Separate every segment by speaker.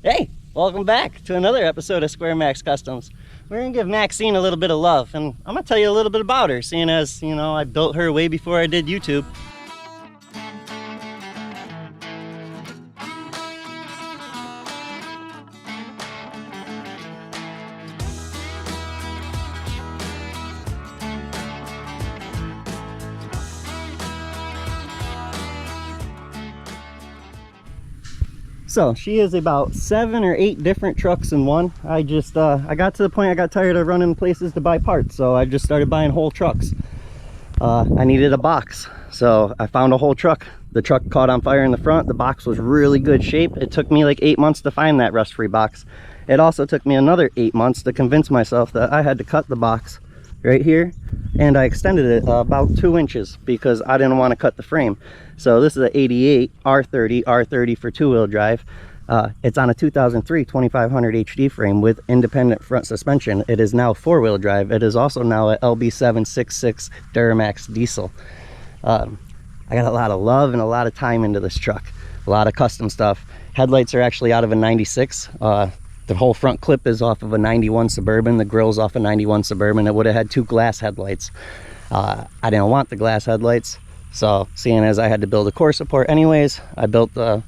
Speaker 1: Hey, welcome back to another episode of SquareMax Customs. We're gonna give Maxine a little bit of love, and I'm gonna tell you a little bit about her, seeing as, you know, I built her way before I did YouTube. So she is about 7 or 8 different trucks in one. I got to the point I got tired of running places to buy parts, so I just started buying whole trucks. I needed a box, so I found a whole truck. The truck caught on fire in the front. The box was really good shape. It took me like 8 months to find that rust-free box. It also took me another 8 months to convince myself that I had to cut the box right here, and I extended it about 2 inches because I didn't want to cut the frame. So this is an 88 R30 for 2-wheel drive. It's on a 2003 2500 HD frame with independent front suspension. It is now 4-wheel drive. It is also now a LB766 Duramax diesel. I got a lot of love and a lot of time into this truck, a lot of custom stuff. Headlights are actually out of a 96. The whole front clip is off of a 91 Suburban. The grill's off a 91 Suburban. It would have had 2 glass headlights. I didn't want the glass headlights, so seeing as I had to build a core support anyways, I built the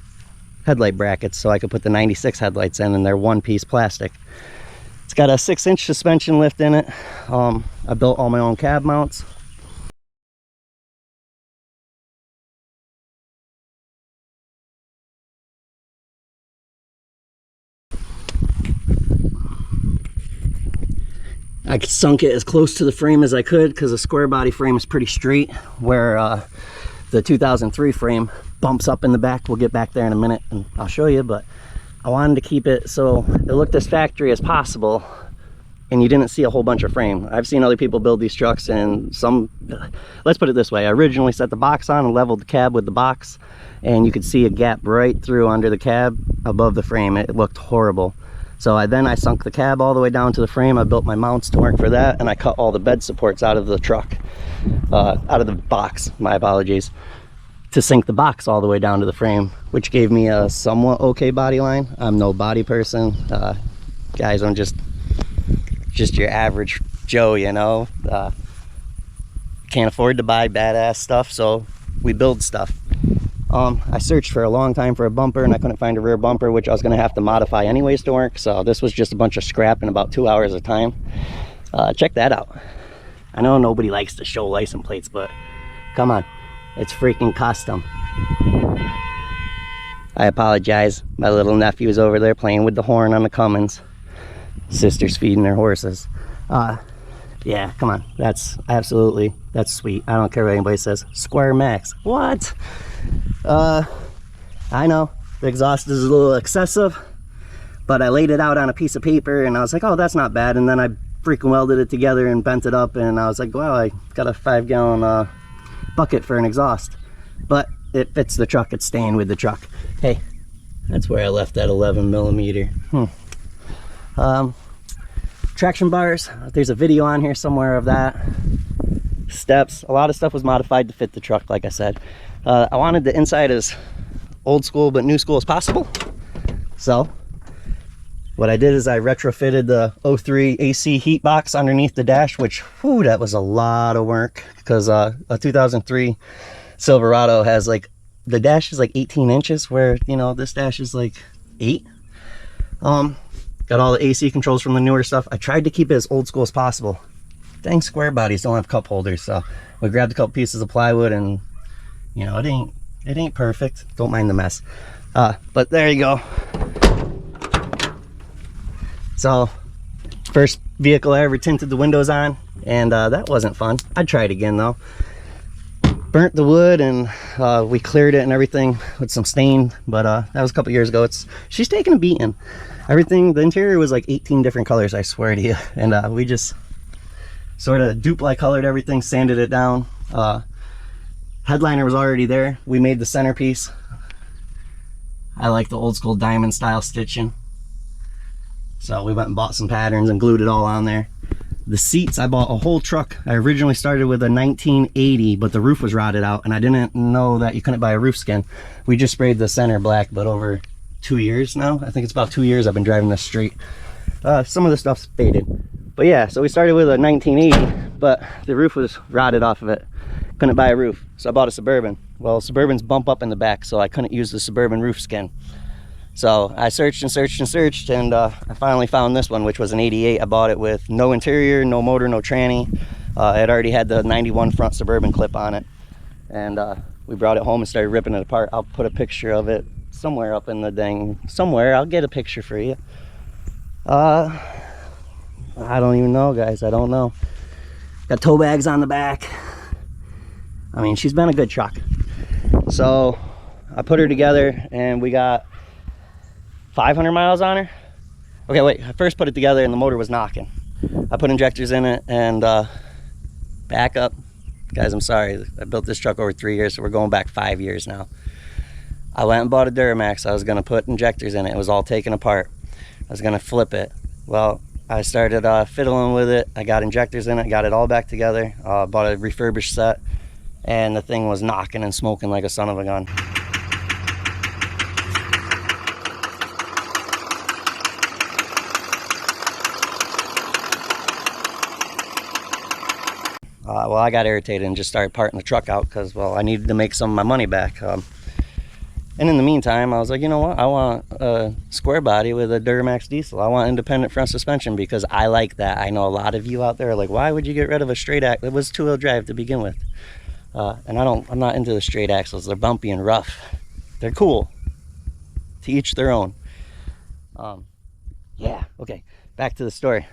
Speaker 1: headlight brackets so I could put the 96 headlights in, and they're one-piece plastic. It's got a 6-inch suspension lift in it. I built all my own cab mounts. I sunk it as close to the frame as I could because the square body frame is pretty straight, where the 2003 frame bumps up in the back. We'll get back there in a minute and I'll show you, but I wanted to keep it so it looked as factory as possible and you didn't see a whole bunch of frame. I've seen other people build these trucks, and let's put it this way, I originally set the box on and leveled the cab with the box, and you could see a gap right through under the cab above the frame. It looked horrible. So I sunk the cab all the way down to the frame. I built my mounts to work for that, and I cut all the bed supports out of the truck, out of the box, my apologies, to sink the box all the way down to the frame, which gave me a somewhat okay body line. I'm no body person. Guys, I'm just your average Joe, you know. Can't afford to buy badass stuff, so we build stuff. I searched for a long time for a bumper, and I couldn't find a rear bumper, which I was going to have to modify anyways to work, so this was just a bunch of scrap in about 2 hours of time. Check that out. I know nobody likes to show license plates, but come on, it's freaking custom. I apologize, my little nephew's over there playing with the horn on the Cummins. Sister's feeding their horses. Yeah, come on, that's sweet. I don't care what anybody says. SquareMax, what? I know the exhaust is a little excessive, but I laid it out on a piece of paper and I was like, oh, that's not bad. And then I freaking welded it together and bent it up, and I was like, wow, I got a 5-gallon bucket for an exhaust. But it fits the truck, it's staying with the truck. Hey, that's where I left that 11mm. Traction bars, there's a video on here somewhere of that. Steps, a lot of stuff was modified to fit the truck, like I said. I wanted the inside as old school but new school as possible, so what I did is I retrofitted the 03 AC heat box underneath the dash, which, whew, that was a lot of work, because a 2003 Silverado has, like, the dash is like 18 inches, where, you know, this dash is like 8. Got all the AC controls from the newer stuff. I tried to keep it as old school as possible. Dang, square bodies don't have cup holders, so we grabbed a couple pieces of plywood, and you know, it ain't perfect. Don't mind the mess. But there you go. So, first vehicle I ever tinted the windows on, and that wasn't fun. I'd try it again though. Burnt the wood, and we cleared it and everything with some stain, but that was a couple years ago. She's taking a beating. Everything, the interior was like 18 different colors, I swear to you, and we just sort of dupli colored everything, sanded it down. Headliner was already there. We made the centerpiece. I like the old school diamond style stitching, so we went and bought some patterns and glued it all on there. The seats, I bought a whole truck. I originally started with a 1980, but the roof was rotted out, and I didn't know that you couldn't buy a roof skin. We just sprayed the center black, but over 2 years now. I think it's about 2 years I've been driving this street. Some of the stuff's faded. But yeah, so we started with a 1980, but the roof was rotted off of it. Couldn't buy a roof, so I bought a Suburban. Well, Suburbans bump up in the back, so I couldn't use the Suburban roof skin. So I searched and searched and searched, and I finally found this one, which was an 88. I bought it with no interior, no motor, no tranny. It already had the 91 front Suburban clip on it. And we brought it home and started ripping it apart. I'll put a picture of it somewhere up in the dang, somewhere. I'll get a picture for you. I don't even know, guys. I don't know. Got tow bags on the back. I mean, she's been a good truck. So I put her together and we got 500 miles on her. Okay, wait, I first put it together and the motor was knocking. I put injectors in it and back up. Guys, I'm sorry. I built this truck over 3 years, so we're going back 5 years now. I went and bought a Duramax. I was gonna put injectors in it. It was all taken apart. I was gonna flip it. Well, I started fiddling with it. I got injectors in it, got it all back together. Bought a refurbished set, and the thing was knocking and smoking like a son of a gun. Well, I got irritated and just started parting the truck out because, well, I needed to make some of my money back. And in the meantime, I was like, you know what? I want a square body with a Duramax diesel. I want independent front suspension because I like that. I know a lot of you out there are like, why would you get rid of a straight axle? It was two-wheel drive to begin with. And I'm not into the straight axles. They're bumpy and rough. They're cool. To each their own. Yeah, okay. Back to the story.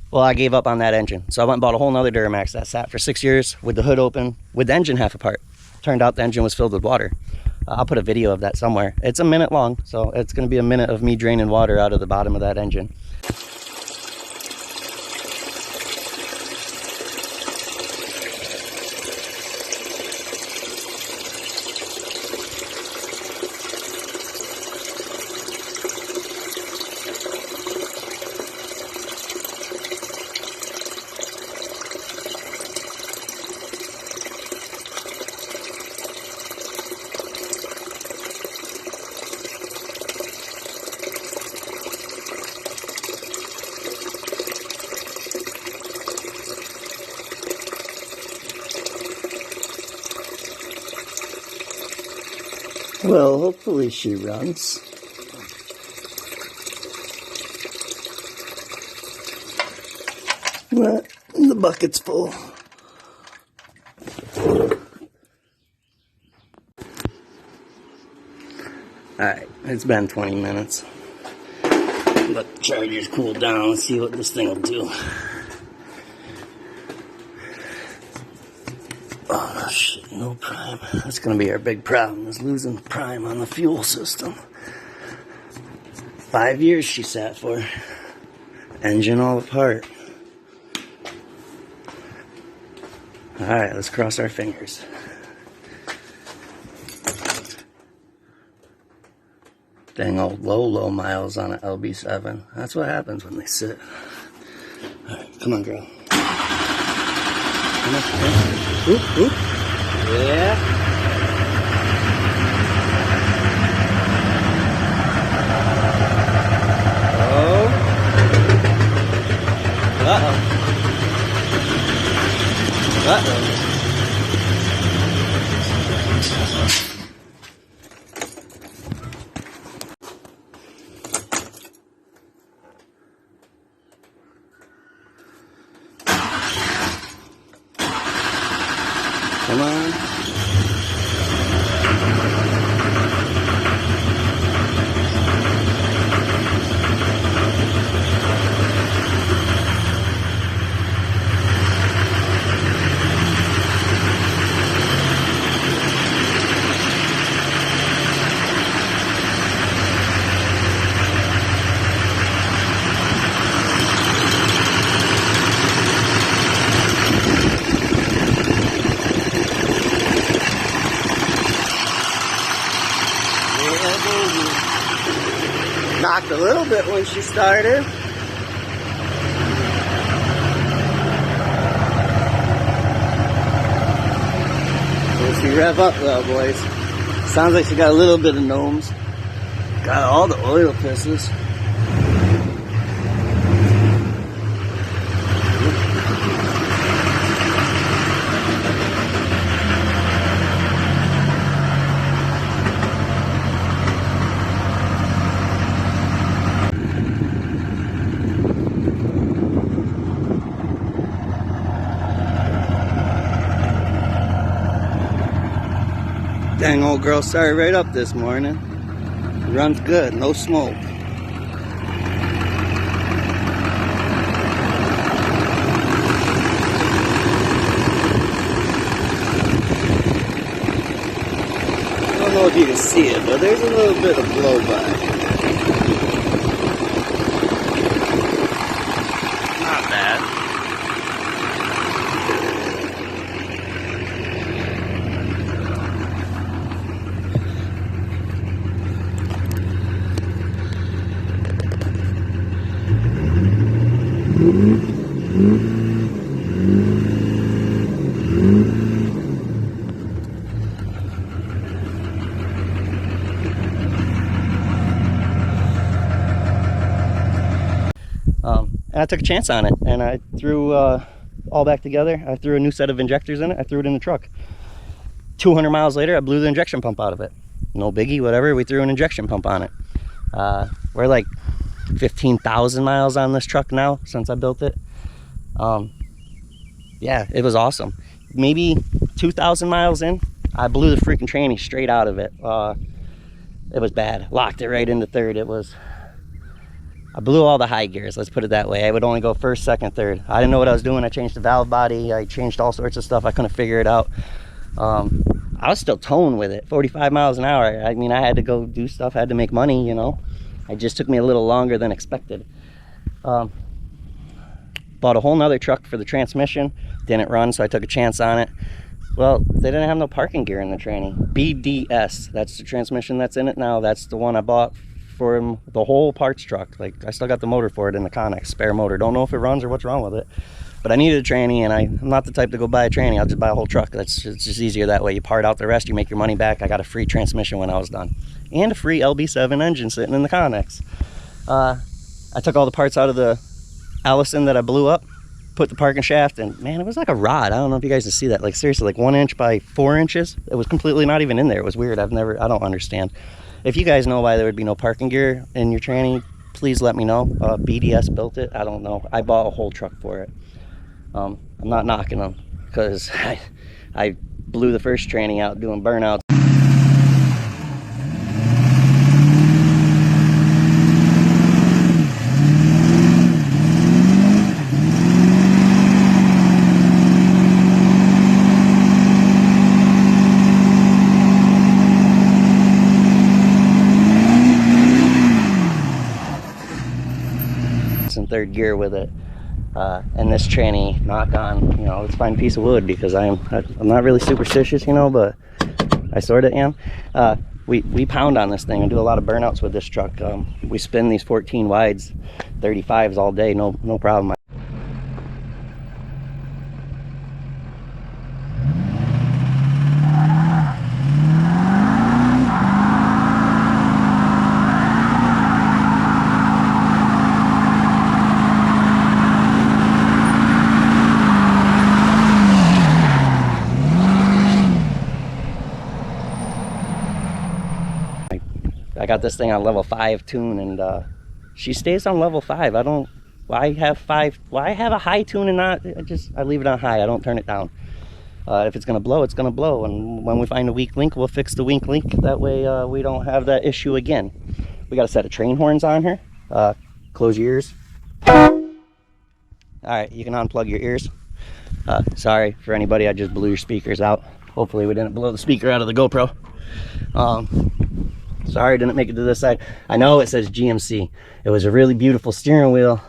Speaker 1: Well, I gave up on that engine. So I went and bought a whole nother Duramax that sat for 6 years with the hood open, with the engine half apart. Turned out the engine was filled with water. I'll put a video of that somewhere. It's a minute long, so it's going to be a minute of me draining water out of the bottom of that engine. Well, hopefully she runs. The bucket's full. Alright, it's been 20 minutes. Let the chargers cool down. Let's see what this thing will do. Oh shit, no prime. That's gonna be our big problem, is losing prime on the fuel system. 5 years she sat for. Engine all apart. Alright, let's cross our fingers. Dang old low miles on an LB7. That's what happens when they sit. Alright, come on, girl. Come on, come on. Oop, oop. Yeah. Oh. Uh-oh. Uh-oh. Come on. Knocked a little bit when she started. We'll see rev up though, boys. Sounds like she got a little bit of gnomes. Got all the oil pisses. Dang, old girl started right up this morning. Runs good, no smoke. I don't know if you can see it, but there's a little bit of blowback. Not bad. And I took a chance on it, and I threw all back together. I threw a new set of injectors in it. I threw it in the truck. 200 miles later, I blew the injection pump out of it. No biggie, whatever. We threw an injection pump on it. We're like 15,000 miles on this truck now since I built it. Yeah, it was awesome. Maybe 2,000 miles in, I blew the freaking tranny straight out of it. It was bad. Locked it right into third. I blew all the high gears, let's put it that way. I would only go first, second, third. I didn't know what I was doing. I changed the valve body. I changed all sorts of stuff. I couldn't figure it out. I was still towing with it, 45 miles an hour. I mean, I had to go do stuff. I had to make money, you know. It just took me a little longer than expected. Bought a whole nother truck for the transmission. Didn't run, so I took a chance on it. Well, they didn't have no parking gear in the tranny. BDS, that's the transmission that's in it now. That's the one I bought for the whole parts truck. Like, I still got the motor for it in the Connex, spare motor. Don't know if it runs or what's wrong with it, but I needed a tranny, and I'm not the type to go buy a tranny. I'll just buy a whole truck. It's just easier that way. You part out the rest, you make your money back. I got a free transmission when I was done, and a free LB7 engine sitting in the Connex. I took all the parts out of the Allison that I blew up, put the parking shaft, and man, it was like a rod. I don't know if you guys can see that. Like, seriously, like 1 inch by 4 inches. It was completely not even in there. It was weird. I don't understand. If you guys know why there would be no parking gear in your tranny, please let me know. BDS built it. I don't know. I bought a whole truck for it. I'm not knocking them, because I blew the first tranny out doing burnouts. Third gear with it, and this tranny, knock on, you know, let's find a piece of wood, because I'm not really superstitious, you know, but I sort of am. We pound on this thing and do a lot of burnouts with this truck. We spin these 14 wides, 35s all day, no problem. I got this thing on level 5 tune, and she stays on level 5. Why have a high tune and not, I leave it on high. I don't turn it down. If it's gonna blow, it's gonna blow, and when we find a weak link, we'll fix the weak link. That way we don't have that issue again. We got a set of train horns on here. Close your ears. All right, you can unplug your ears. Sorry for anybody, I just blew your speakers out. Hopefully we didn't blow the speaker out of the GoPro. Sorry, didn't make it to this side. I know it says GMC. It was a really beautiful steering wheel,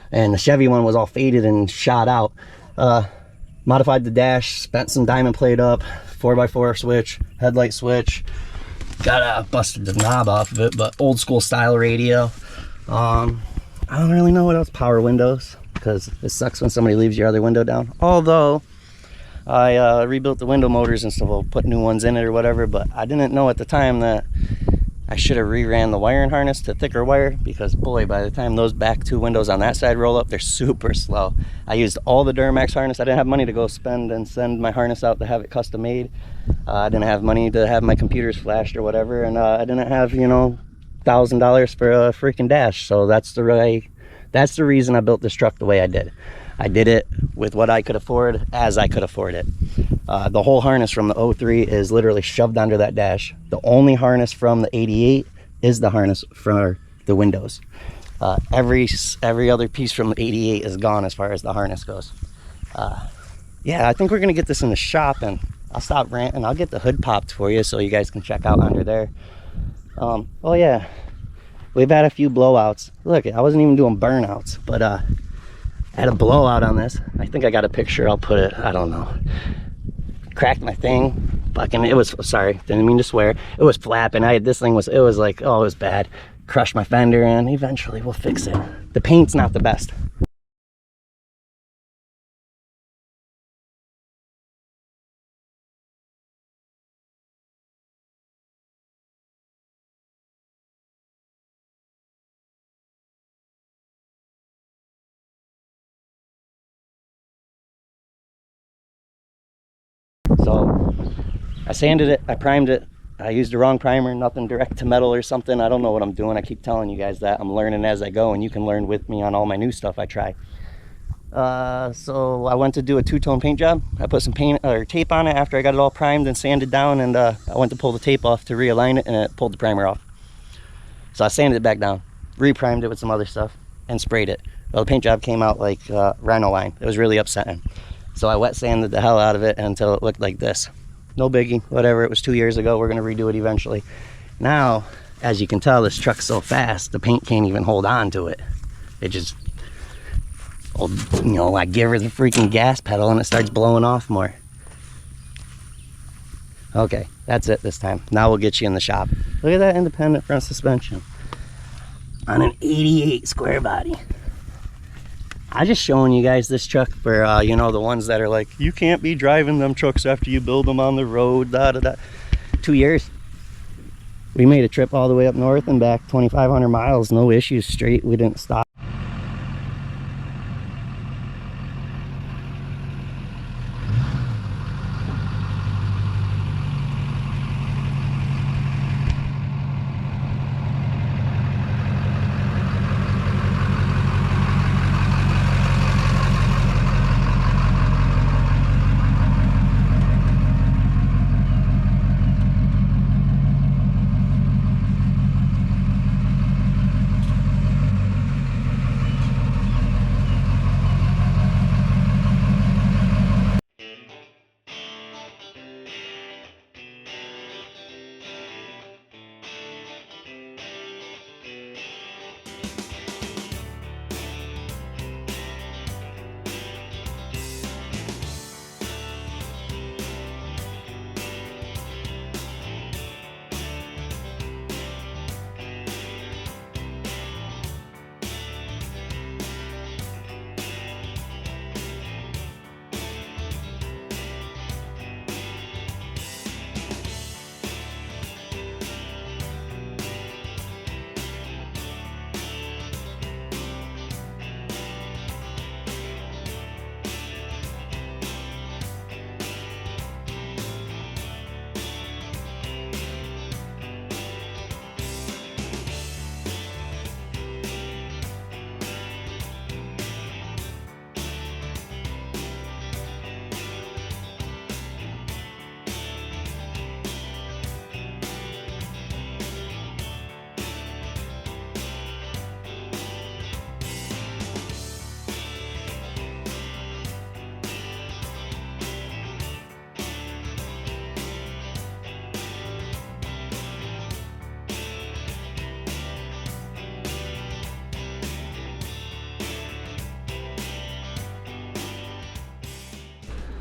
Speaker 1: and the Chevy one was all faded and shot out. Modified the dash, spent some diamond plate up, 4x4 switch, headlight switch. Busted the knob off of it, but old school style radio. I don't really know what else. Power windows, because it sucks when somebody leaves your other window down. Although I rebuilt the window motors and stuff, we'll put new ones in it or whatever, but I didn't know at the time that I should have re-ran the wiring harness to thicker wire, because boy, by the time those back two windows on that side roll up, they're super slow. I used all the Duramax harness. I didn't have money to go spend and send my harness out to have it custom made. I didn't have money to have my computers flashed or whatever, and I didn't have, you know, $1,000 for a freaking dash. So that's the reason I built this truck the way I did. I did it with what I could afford, as I could afford it. The whole harness from the 03 is literally shoved under that dash. The only harness from the 88 is the harness for the windows. Every other piece from the 88 is gone as far as the harness goes. Yeah, I think we're gonna get this in the shop, and I'll stop ranting. I'll get the hood popped for you so you guys can check out under there. Oh yeah, we've had a few blowouts. Look, I wasn't even doing burnouts, but I had a blowout on this. I think I got a picture. I'll put it, I don't know. Cracked my thing. Fucking, it was, sorry, didn't mean to swear. It was flapping. This thing was, it was like, oh, it was bad. Crushed my fender, and eventually we'll fix it. The paint's not the best. So I sanded it, I primed it. I used the wrong primer, nothing direct to metal or something. I don't know what I'm doing. I keep telling you guys that. I'm learning as I go, and you can learn with me on all my new stuff I try. So I went to do a two-tone paint job. I put some paint or tape on it after I got it all primed and sanded down, and I went to pull the tape off to realign it, and it pulled the primer off. So I sanded it back down, re-primed it with some other stuff, and sprayed it. Well, the paint job came out like rhino line. It was really upsetting. So I wet sanded the hell out of it until it looked like this. No biggie, whatever. It was 2 years ago. We're gonna redo it eventually. Now, as you can tell, this truck's so fast, the paint can't even hold on to it. It just, you know, I give her the freaking gas pedal and it starts blowing off more. Okay, that's it this time. Now we'll get you in the shop. Look at that independent front suspension on an 88 Squarebody. I'm just showing you guys this truck for, you know, the ones that are like, you can't be driving them trucks after you build them on the road, da da da. 2 years. We made a trip all the way up north and back, 2,500 miles, no issues, straight. We didn't stop.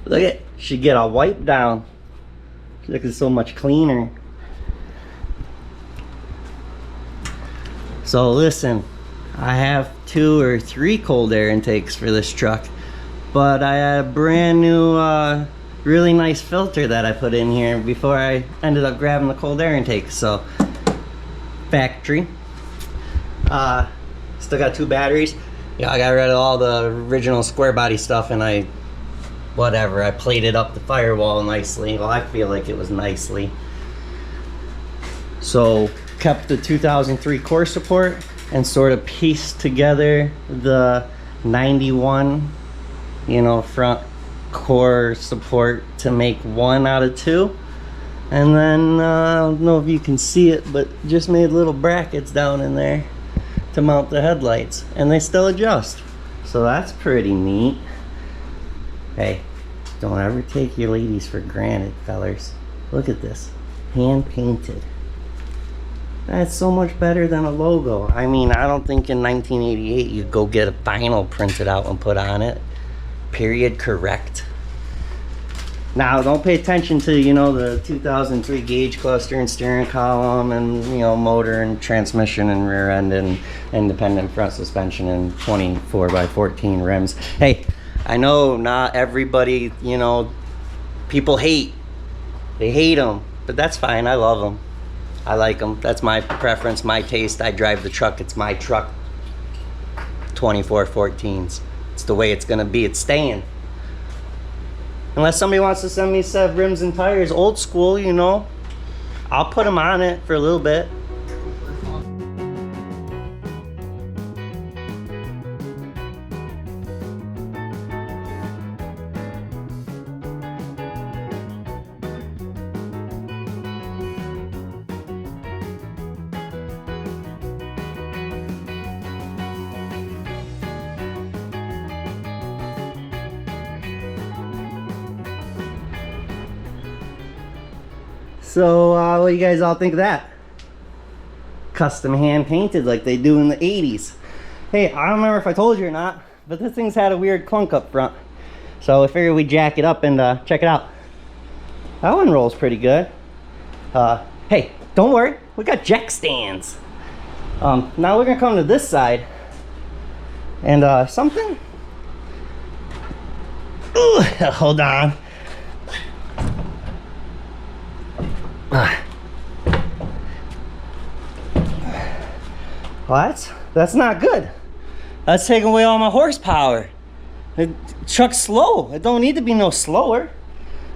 Speaker 1: Look at, she get all wiped down. Looking so much cleaner. So listen, I have 2 or 3 cold air intakes for this truck, but I had a brand new really nice filter that I put in here before I ended up grabbing the cold air intake. So factory. Still got 2 batteries. Yeah, I got rid of all the original Squarebody stuff, and I plated up the firewall nicely. Well, I feel like it was nicely. So kept the 2003 core support and sort of pieced together the 91, you know, front core support to make 1 out of 2. And then I don't know if you can see it, but just made little brackets down in there to mount the headlights, and they still adjust. So that's pretty neat. Hey, don't ever take your ladies for granted, fellers. Look at this, hand painted. That's so much better than a logo. I mean, I don't think in 1988 you'd go get a vinyl printed out and put on it. Period correct. Now, don't pay attention to, you know, the 2003 gauge cluster and steering column and, you know, motor and transmission and rear end and independent front suspension and 24x14 rims. Hey, I know not everybody, you know, people hate. They hate them, but that's fine. I love them. I like them. That's my preference, my taste. I drive the truck. It's my truck. 2414s. It's the way it's gonna be. It's staying. Unless somebody wants to send me a set of rims and tires, old school, you know, I'll put them on it for a little bit. So what do you guys all think of that? Custom hand painted like they do in the 80s. Hey, I don't remember if I told you or not, but this thing's had a weird clunk up front. So I figured we'd jack it up and check it out. That one rolls pretty good. Hey, don't worry, we got jack stands. Now we're gonna come to this side and something. Ooh, hold on. Well, that's not good. That's taking away all my horsepower. The truck's slow. It don't need to be no slower.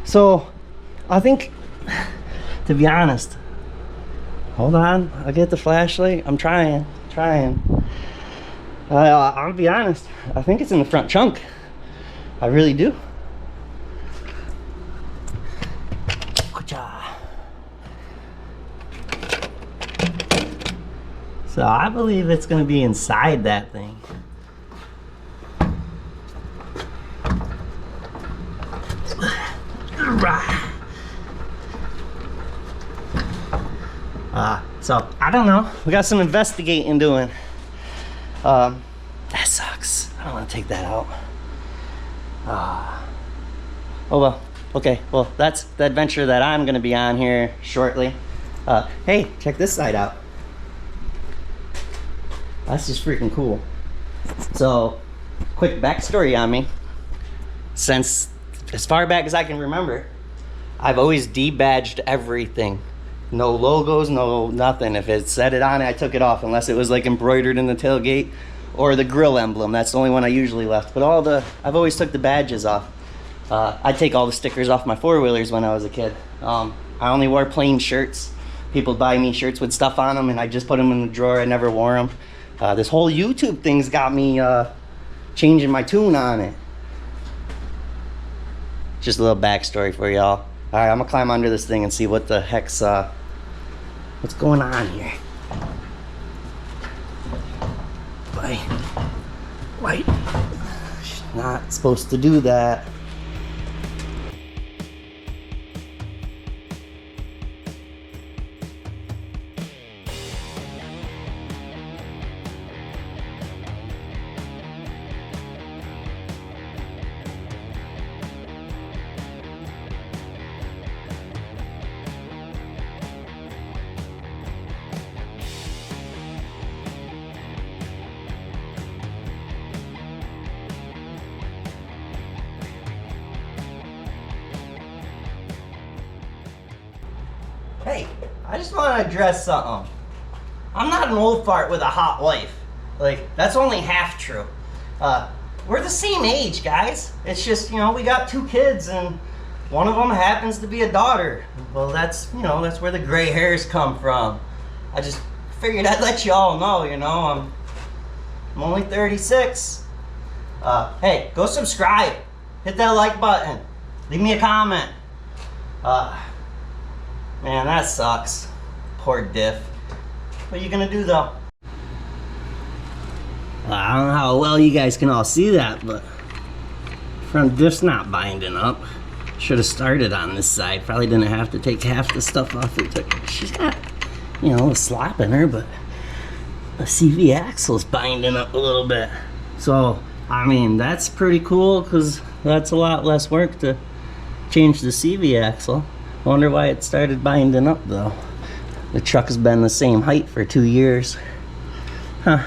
Speaker 1: So I think, to be honest, hold on, I'll get the flashlight. I'm trying. I'll be honest, I think it's in the front trunk. I really do. So I believe it's going to be inside that thing. So I don't know. We got some investigating doing. That sucks. I don't want to take that out. Oh well. Okay. Well, that's the adventure that I'm going to be on here shortly. Hey, check this side out. That's just freaking cool. So, quick backstory on me. Since as far back as I can remember, I've always debadged everything. No logos, no nothing. If it said it on it, I took it off, unless it was like embroidered in the tailgate or the grill emblem. That's the only one I usually left. But I've always took the badges off. I take all the stickers off my four-wheelers when I was a kid. I only wore plain shirts. People buy me shirts with stuff on them, and I just put them in the drawer. I never wore them. This whole YouTube thing's got me changing my tune on it. Just a little backstory for y'all. All right, I'm gonna climb under this thing and see what the heck's what's going on here. Wait. Not supposed to do that. Hey, I just want to address something. I'm not an old fart with a hot wife. Like, that's only half true. We're the same age, guys. It's just, you know, we got 2 kids and one of them happens to be a daughter. Well, that's, you know, that's where the gray hairs come from. I just figured I'd let you all know, you know, I'm only 36. Hey, go subscribe. Hit that like button. Leave me a comment. Man, that sucks. Poor diff. What are you gonna do though? I don't know how well you guys can all see that, but front diff's not binding up. Should have started on this side. Probably didn't have to take half the stuff off it took. She's got, you know, a slop in her, but the CV axle's binding up a little bit. So, I mean, that's pretty cool because that's a lot less work to change the CV axle. Wonder why it started binding up though. The truck has been the same height for 2 years. Huh.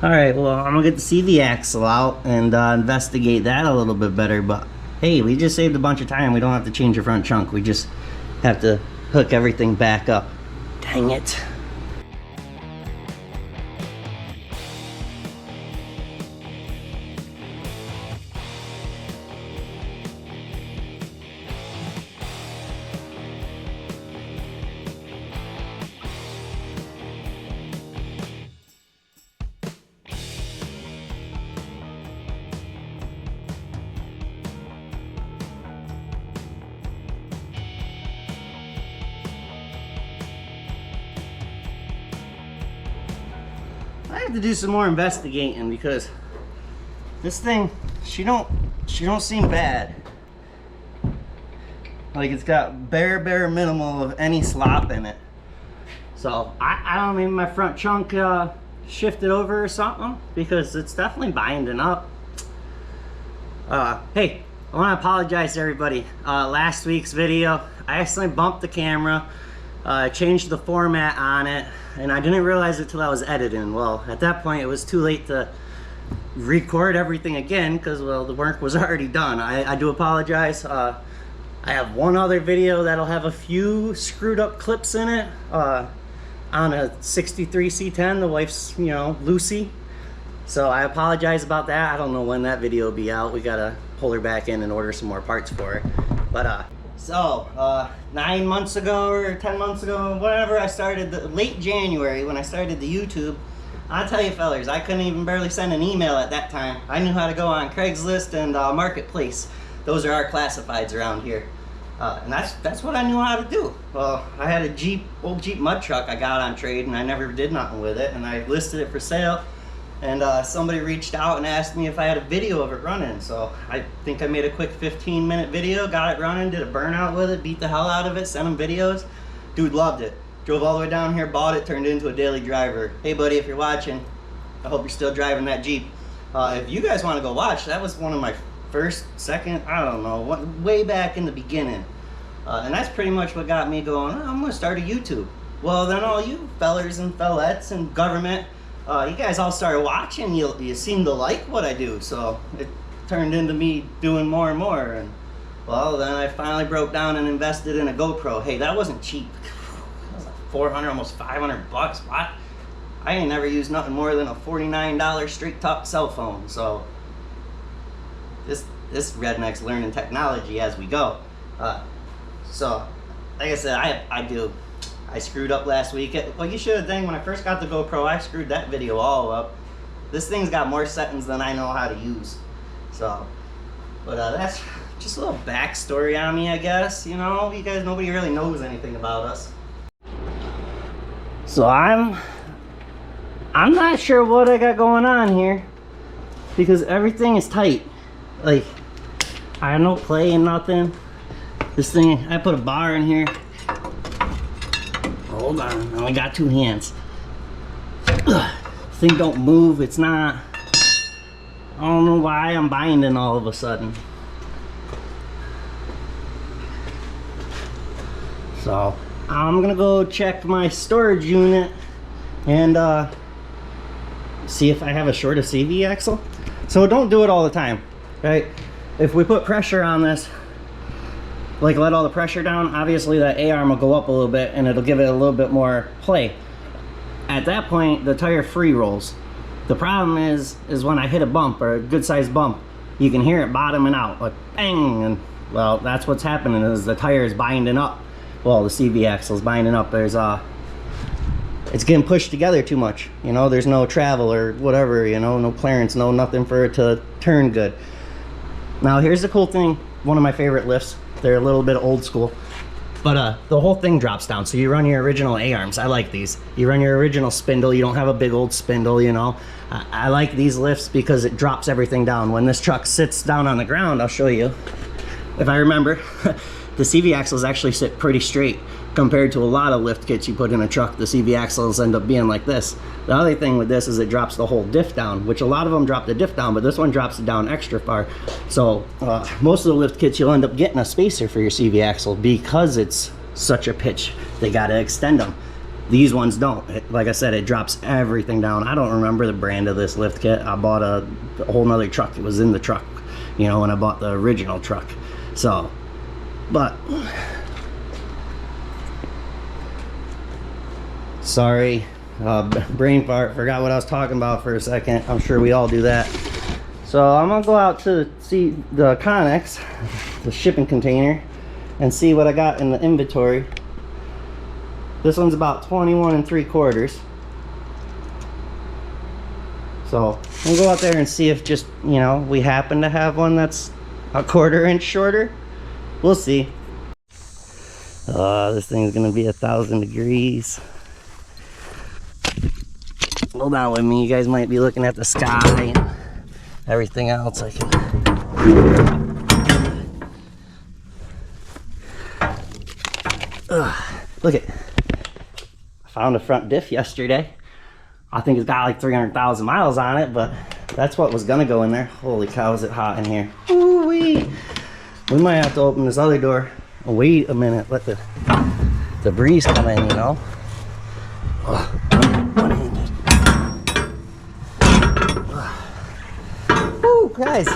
Speaker 1: Alright, well, I'm gonna get the CV axle out and investigate that a little bit better, but hey, we just saved a bunch of time. We don't have to change the front trunk. We just have to hook everything back up. Dang it. I have to do some more investigating because this thing, she don't seem bad. Like, it's got bare minimal of any slop in it. So I don't know, maybe my front trunk shifted over or something because it's definitely binding up. Hey, I want to apologize to everybody. Last week's video, I accidentally bumped the camera. I changed the format on it, and I didn't realize it till I was editing. Well, at that point, it was too late to record everything again because, well, the work was already done. I do apologize. I have one other video that'll have a few screwed up clips in it on a 63 C10, the wife's, you know, Lucy. So I apologize about that. I don't know when that video will be out. We gotta pull her back in and order some more parts for her. But so 9 months ago or 10 months ago, whatever, I started late January when I started the YouTube. I'll tell you fellers, I couldn't even barely send an email at that time. I knew how to go on Craigslist and Marketplace. Those are our classifieds around here. And that's what I knew how to do. Well, I had a old Jeep mud truck I got on trade and I never did nothing with it, and I listed it for sale. And somebody reached out and asked me if I had a video of it running. So I think I made a quick 15-minute video, got it running, did a burnout with it, beat the hell out of it, sent him videos. Dude loved it. Drove all the way down here, bought it, turned it into a daily driver. Hey buddy, if you're watching, I hope you're still driving that Jeep. If you guys want to go watch, that was one of my first, second, I don't know, way back in the beginning. And that's pretty much what got me going, oh, I'm going to start a YouTube. Well, then all you fellers and fellettes and government, you guys all started watching. You seem to like what I do, so it turned into me doing more and more. And well, then I finally broke down and invested in a GoPro. Hey, that wasn't cheap. That was like 400, almost 500 bucks. What? I ain't never used nothing more than a $49 straight talk cell phone. So this redneck's learning technology as we go. So like I said, I screwed up last week. Well, you should have done when I first got the GoPro, I screwed that video all up. This thing's got more settings than I know how to use. So, but that's just a little backstory on me, I guess. You know, you guys, nobody really knows anything about us. So I'm not sure what I got going on here because everything is tight. Like, I have no play and nothing. This thing, I put a bar in here. Hold on, I only got 2 hands. Ugh, this thing don't move, it's not. I don't know why I'm binding all of a sudden. So, I'm gonna go check my storage unit and see if I have a short of CV axle. So don't do it all the time, right? If we put pressure on this, like let all the pressure down, obviously that A-arm will go up a little bit and it'll give it a little bit more play. at that point the tire free rolls. The problem is when I hit a bump, or a good sized bump, you can hear it bottoming out, like bang, and well, that's what's happening, is the tire is binding up. Well, the CV axle is binding up. There's it's getting pushed together too much, you know. There's no travel or whatever, you know, no clearance, no nothing for it to turn good. Now here's the cool thing, one of my favorite lifts. They're a little bit old school, but the whole thing drops down. So you run your original A-arms. I like these. You run your original spindle. You don't have a big old spindle, you know. I like these lifts because it drops everything down. When this truck sits down on the ground, I'll show you, if I remember, the CV axles actually sit pretty straight compared to a lot of lift kits you put in a truck. The CV axles end up being like this. The other thing with this is it drops the whole diff down, which a lot of them drop the diff down, but this one drops it down extra far. So most of the lift kits, you'll end up getting a spacer for your CV axle because it's such a pitch. They gotta extend them. These ones don't. Like I said, it drops everything down. I don't remember the brand of this lift kit. I bought a whole nother truck. It was in the truck, you know, when I bought the original truck. So, but sorry, brain fart, forgot what I was talking about for a second. I'm sure we all do that. So I'm gonna go out to see the Connex, the shipping container, and see what I got in the inventory. This one's about 21 3/4. So we'll go out there and see if just, you know, we happen to have one that's a 1/4 inch shorter. We'll see. This thing's gonna be 1,000 degrees. Hold on with me, you guys might be looking at the sky and everything else. I can look it. I found a front diff yesterday. I think it's got like 300,000 miles on it, but that's what was gonna go in there. Holy cow, is it hot in here. Ooh-wee. We might have to open this other door. Oh, wait a minute, let the breeze come in, you know. One-handed. Ooh, guys,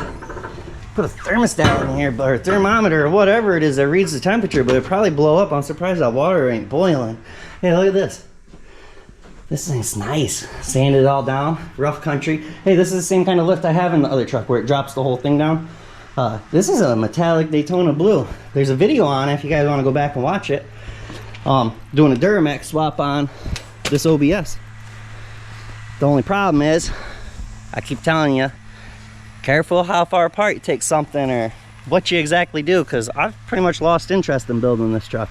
Speaker 1: put a thermostat in here, or a thermometer, or whatever it is that reads the temperature, but it'll probably blow up. I'm surprised that water ain't boiling. Hey, look at this. This thing's nice. Sanded it all down, rough country. Hey, this is the same kind of lift I have in the other truck where it drops the whole thing down. This is a metallic Daytona blue. There's a video on it if you guys want to go back and watch it. Doing a Duramax swap on this OBS. The only problem is, I keep telling you, careful how far apart you take something or what you exactly do, because I've pretty much lost interest in building this truck.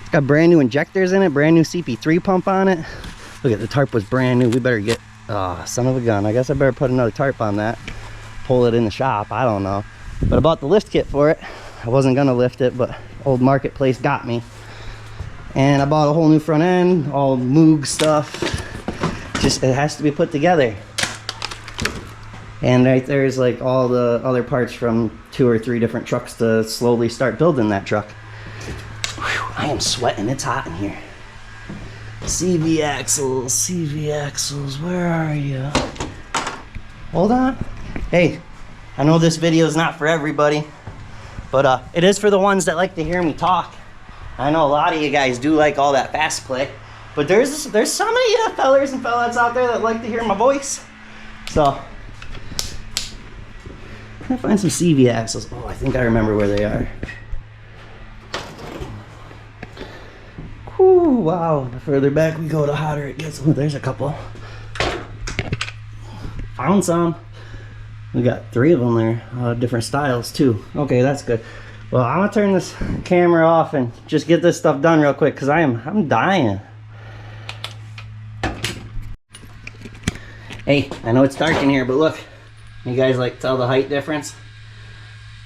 Speaker 1: It's got brand new injectors in it, brand new CP3 pump on it. Look at the tarp was brand new. We better get, son of a gun. I guess I better put another tarp on that. Pull it in the shop, I don't know. But I bought the lift kit for it. I wasn't gonna lift it, but old marketplace got me. And I bought a whole new front end, all Moog stuff. Just, it has to be put together. And right there's like all the other parts from 2 or 3 different trucks to slowly start building that truck. Whew, I am sweating, it's hot in here. CV axles, where are you? Hold on. Hey, I know this video is not for everybody, but it is for the ones that like to hear me talk. I know a lot of you guys do like all that fast play, but there's some of you fellers and fellas out there that like to hear my voice. So, I'm gonna find some CV axles. Oh, I think I remember where they are. Whew, wow, the further back we go, the hotter it gets. Oh, there's a couple. Found some. We got 3 of them there, different styles too. Okay, that's good. Well, I'm gonna turn this camera off and just get this stuff done real quick because I'm dying. Hey, I know it's dark in here, but look, you guys like tell the height difference?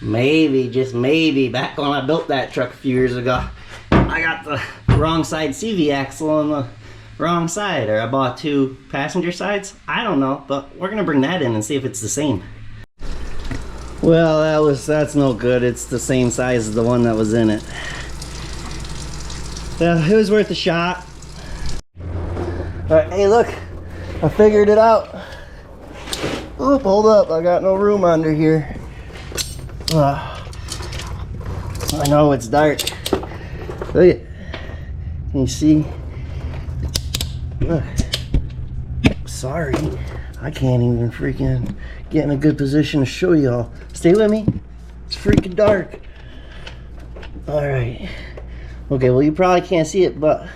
Speaker 1: Maybe, just maybe, back when I built that truck a few years ago, I got the wrong side CV axle on the wrong side, or I bought 2 passenger sides. I don't know, but we're gonna bring that in and see if it's the same. Well, that's no good. It's the same size as the one that was in it. Yeah, it was worth a shot. All right, hey, look, I figured it out. Oop, hold up, I got no room under here. I know it's dark. Look at, can you see? Look, sorry. I can't even freaking get in a good position to show y'all. Stay with me. It's freaking dark. Alright. Okay, well you probably can't see it, but...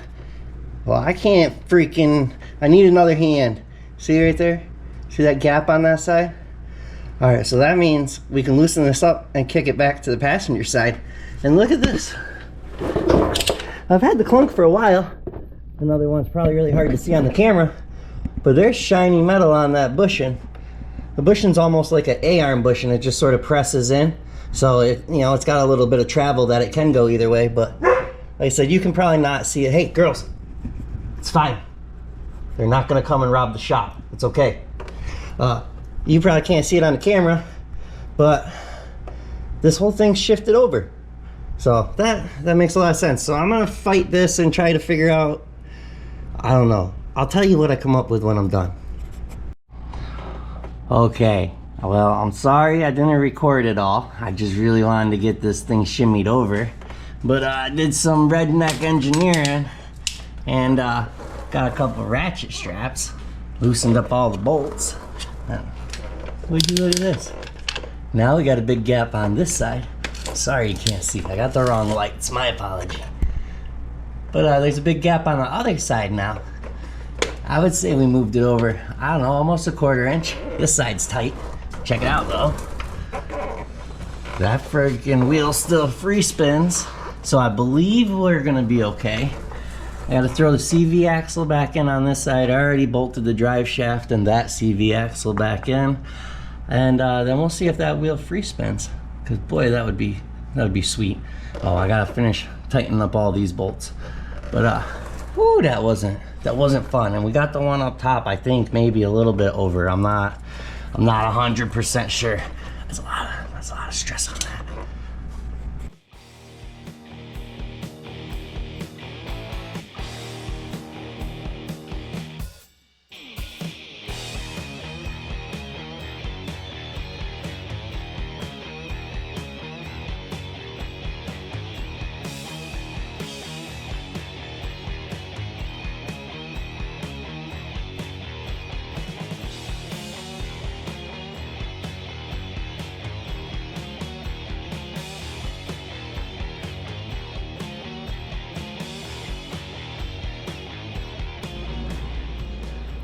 Speaker 1: Well, I can't freaking... I need another hand. See right there? See that gap on that side? Alright, so that means we can loosen this up and kick it back to the passenger side. And look at this. I've had the clunk for a while. Another one's probably really hard to see on the camera. But there's shiny metal on that bushing. The bushing's almost like an A-arm bushing. It just sort of presses in. So, it's got a little bit of travel that it can go either way. But, like I said, you can probably not see it. Hey, girls. It's fine. They're not going to come and rob the shop. It's okay. You probably can't see it on the camera, but this whole thing shifted over. So that makes a lot of sense. So I'm going to fight this and try to figure out, I don't know. I'll tell you what I come up with when I'm done. Okay. Well, I'm sorry I didn't record it all. I just really wanted to get this thing shimmied over. But I did some redneck engineering and got a couple of ratchet straps, loosened up all the bolts. Would you look at this? Now we got a big gap on this side. Sorry you can't see. I got the wrong lights. My apology. But there's a big gap on the other side now. I would say we moved it over, I don't know, almost a 1/4 inch. This side's tight. Check it out though. That friggin' wheel still free spins. So I believe we're gonna be okay. I gotta throw the CV axle back in on this side. I already bolted the drive shaft and that CV axle back in. And then we'll see if that wheel free spins. Cause boy, that would be sweet. Oh, I gotta finish tightening up all these bolts. But whoo, that wasn't fun. And we got the one up top, I think maybe a little bit over. I'm not 100% sure. That's a lot of stress on that.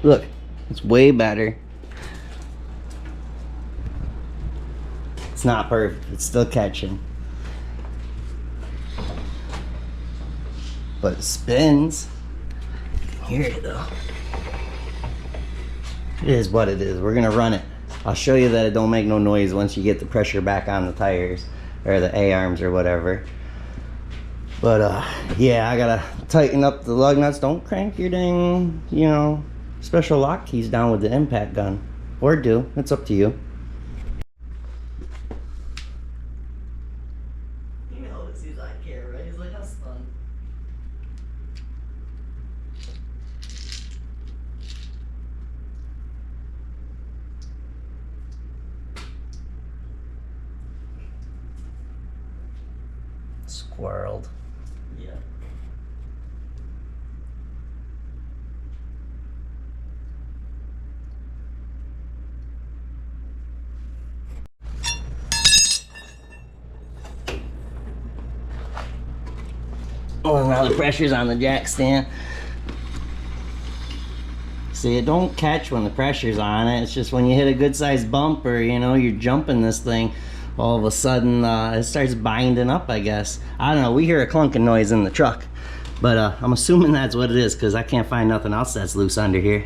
Speaker 1: Look, it's way better. It's not perfect, it's still catching. But it spins. You can hear it though. It is what it is. We're gonna run it. I'll show you that it don't make no noise once you get the pressure back on the tires or the A-arms or whatever. But yeah, I gotta tighten up the lug nuts. Don't crank your dang, special lock keys down with the impact gun. Or do. It's up to you. You know it seems like care, right? It's like, that's fun. Squirreled. Yeah. Well, now the pressure's on the jack stand. See, it don't catch when the pressure's on it. It's just when you hit a good sized bump or, you're jumping this thing, all of a sudden it starts binding up, I guess. I don't know, we hear a clunking noise in the truck. But I'm assuming that's what it is because I can't find nothing else that's loose under here.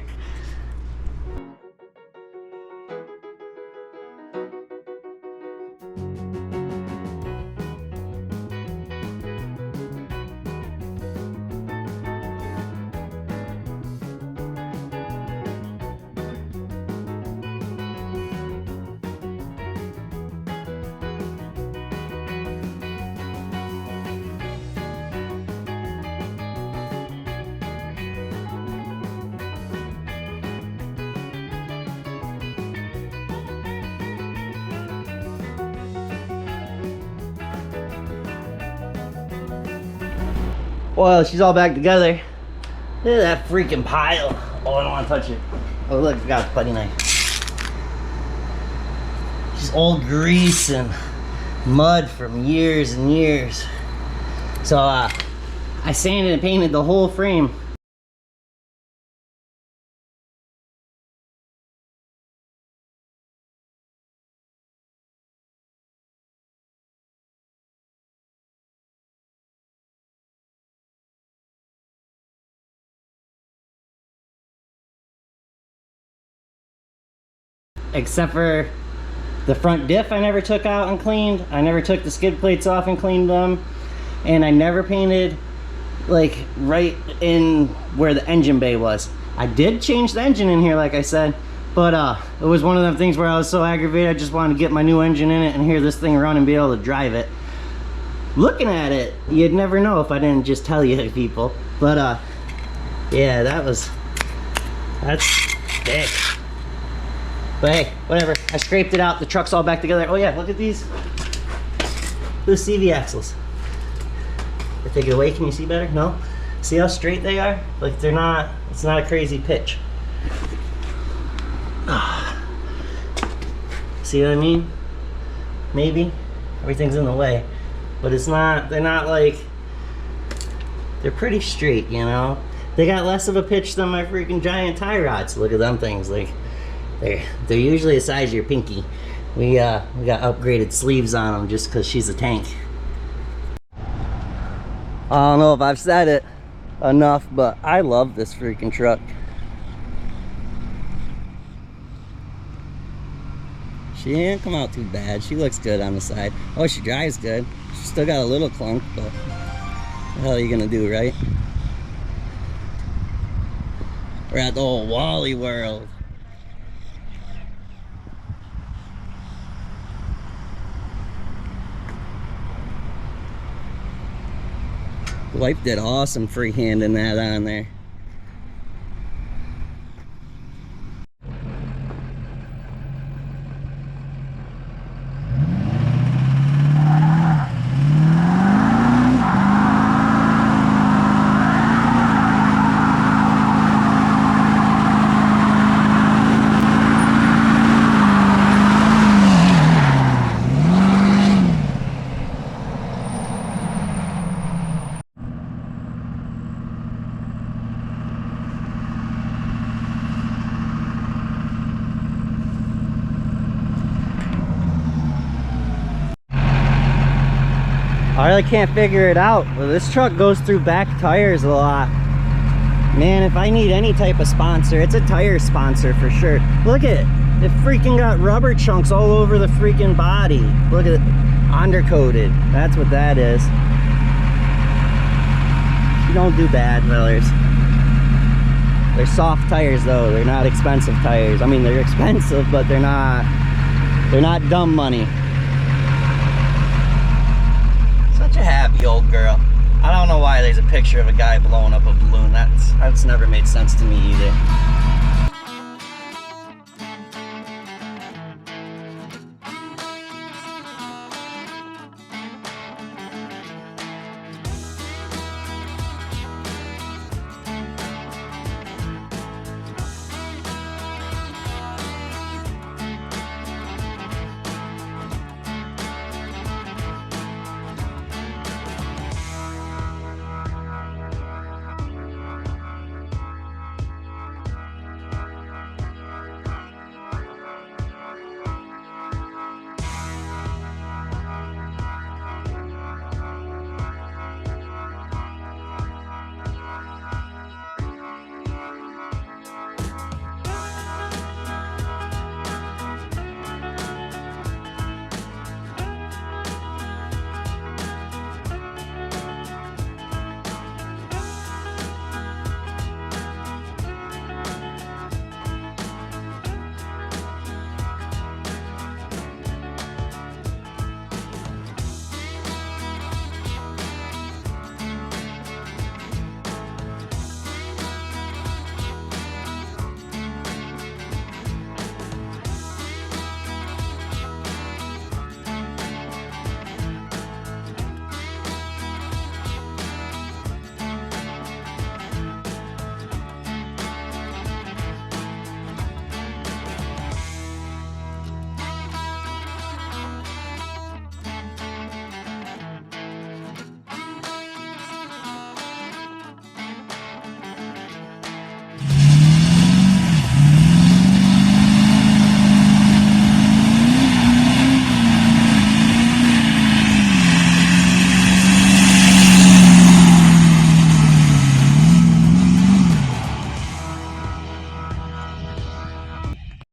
Speaker 1: Well, she's all back together. Look at that freaking pile. Oh, I don't want to touch it. Oh look, we got a putty knife. Just old grease and mud from years and years. So I sanded and painted the whole frame. Except for the front diff I never took out and cleaned. I never took the skid plates off and cleaned them. And I never painted like right in where the engine bay was. I did change the engine in here like I said, but it was one of them things where I was so aggravated I just wanted to get my new engine in it and hear this thing run and be able to drive it. Looking at it, you'd never know if I didn't just tell you people. But yeah, that's thick. But hey, whatever. I scraped it out. The truck's all back together. Oh yeah, look at these. The CV axles. If I take it away, can you see better? No? See how straight they are? Like they're not, it's not a crazy pitch. See what I mean? Maybe. Everything's in the way. But it's not, they're not like, they're pretty straight, you know? They got less of a pitch than my freaking giant tie rods. Look at them things. Like, they're usually the size of your pinky. We got upgraded sleeves on them just because she's a tank. I don't know if I've said it enough, but I love this freaking truck. She didn't come out too bad. She looks good on the side. Oh, she drives good. She's still got a little clunk, but what the hell are you gonna do, right? We're at the old Wally world. Wife did awesome freehanding that on there. I really can't figure it out. Well, this truck goes through back tires a lot. Man, if I need any type of sponsor, it's a tire sponsor for sure. Look at it. It freaking got rubber chunks all over the freaking body. Look at it. Undercoated. That's what that is. She don't do bad, fellas. They're soft tires though. They're not expensive tires. I mean, they're expensive, but they're not dumb money. Such a happy old girl. I don't know why there's a picture of a guy blowing up a balloon. That's never made sense to me either.